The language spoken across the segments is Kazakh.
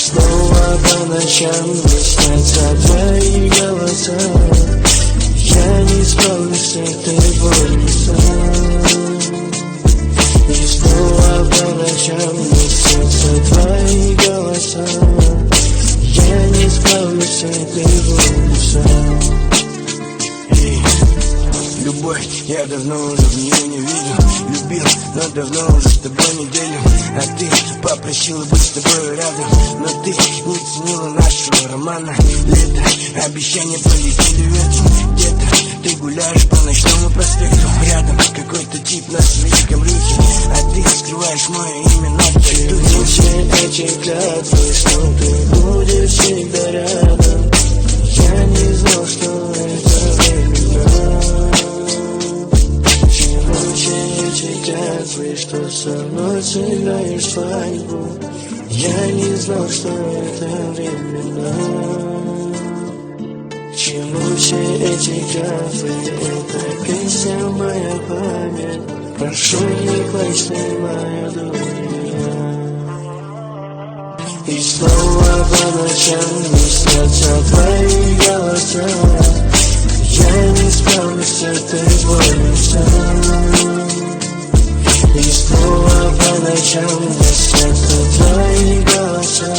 снова по ночам мне снятся твои голоса. Я не справлюсь с этой болью сам. И снова по ночам мне снятся твои голоса. Я не справлюсь с этой болью сам. Любовь, я давно уже в нее не видел. Любил, но давно уже с тобой не делю. А ты попросила быть с тобой рядом, но ты не ценила нашего романа. Лето, обещания полетели ветром. Где-то ты гуляешь по ночному проспекту. Рядом какой-то тип на своей камрюхе, а ты скрываешь мое имя на татуке. Все эти клятвы, что ты будешь всегда рядом. Я не знал, что это временно. Клятвы, что со мной сыграешь свадьбу. Я не знал, что это временно. К чему все эти клятвы? Это песня моя память. Прошу, не плачь, ты моя дуня. И снова по ночам мне снятся твои голоса. Я не справлюсь с этой болью сам. И снова по ночам мне снятся твои голоса.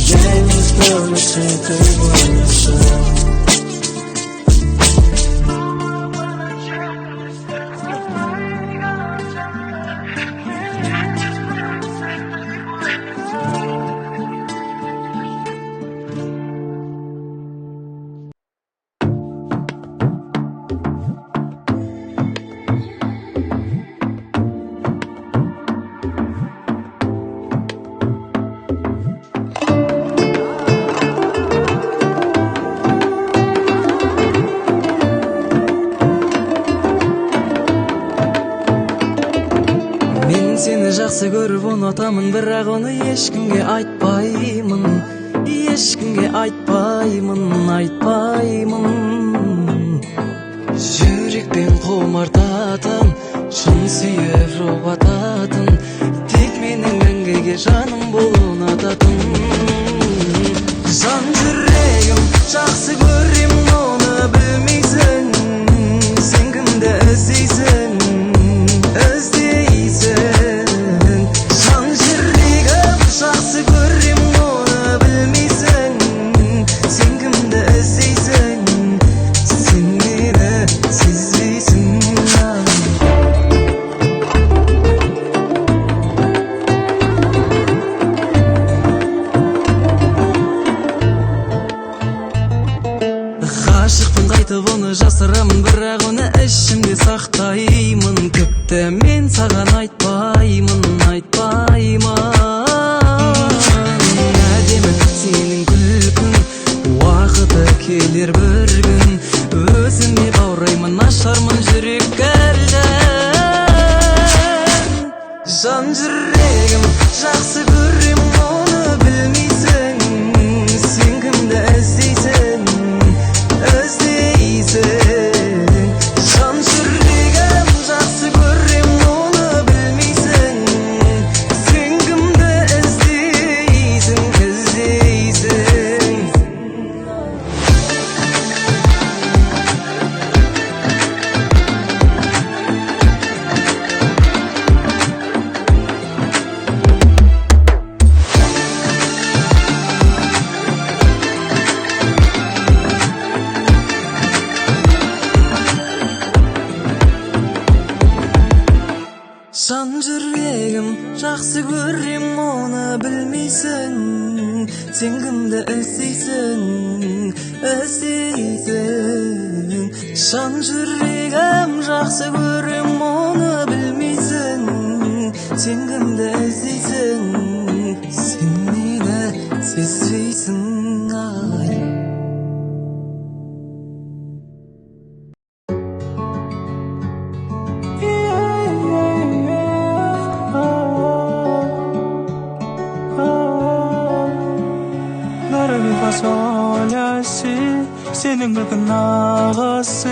Я не справлюсь с этой болью сам. Жақсы көріп ұнатамын, бірақ оны ешкімге айтпаймын. Ешкімге айтпаймын. Жүрекпен құмартатын, шын сүйіп жұбататын, тек менің мәңгіге жаным бол ұнататын. Жан жүрегім, жақсы көремін, оны білмейсің. Сен кімді іздейсің? Жақсы көремін, оны білмейсің. Сен кімді іздейсің? Сен мені сезбейсің. Ғашықпын, қайтып оны жасырамын, бірақ оны ішімде сақтаймын. Тіпті мен саған айтпаймын. Келер бір күн, өзіме баураймын, ашармын жүрек кілтін. Жан жүрегім, жақсы көремін, оны білмейсің. Сен кімді іздейсің? Жан жүрегім, жақсы көремін, оны білмейсің. Сен кімді іздейсің? Жан жүрегім, жақсы көремін, оны білмейсің. Сен кімді іздейсің? Жан жүрегім, жақсы көремін, оны білмейсің. Сен кімді іздейсің? Сен мені сезбейсің. Olha assim, senin gülgün ağası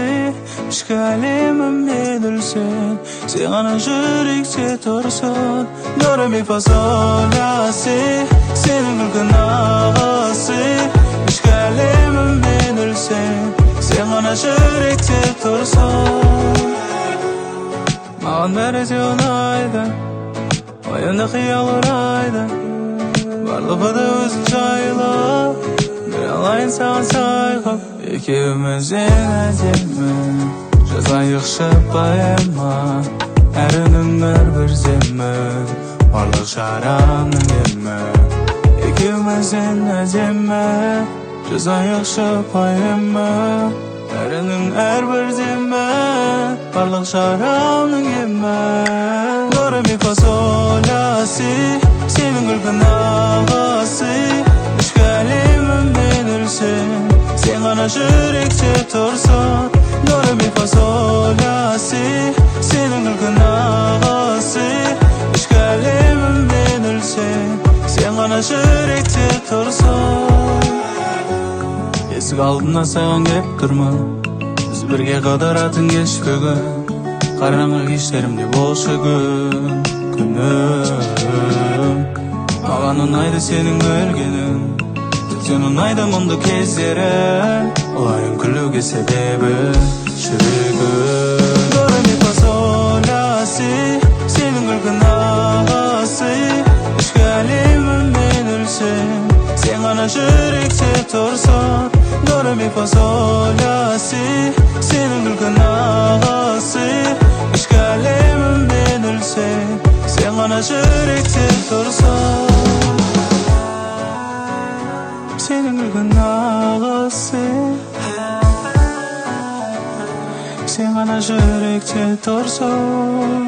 başka alemimden ölsen sen ana yürekte tursun do re mi fa sol la si senin gülgün ağası başka alemimden ölsen sen ana yürekte tursun mağan vereceğin ayda oyunda khiyal orayda barlığı da özün çayla bir alayın sana saygıp ikimiz enecekmi жазайық шықпайма әрінің әрбір земін барлық шараның емі екеуміз әдемі жазайық шықпайма әрінің әрбір земі барлық шараның емі до ре ми фа сол ля си сенің күлкің ағасы ішкі әлеміммен өлсем sen ғана жүректе тұрсың до ре ми фа сол ля си сенің күлкің ағасы ішкі әлеміммен өлсем sen ғана жүректе тұрсың есік алдына саған кеп тұрмын біз бірге қыдыратын кешпеген қараңғы кештерімде болшы күнім маған ұнайды сенің күлгенің сен ұнайды мұндай кездері олайын күлуге себебі жүрегім до ре ми фа сол ля си сенің күлкің ағасы ішкі әлеміммен өлсем sen ғана жүректе тұрсың до ре ми фа сол ля си сенің күлкің ағасы ішкі әлеміммен өлсем sen ғана жүректе тұрсың senin gülgün ağası sen ғана жүректе тұрсың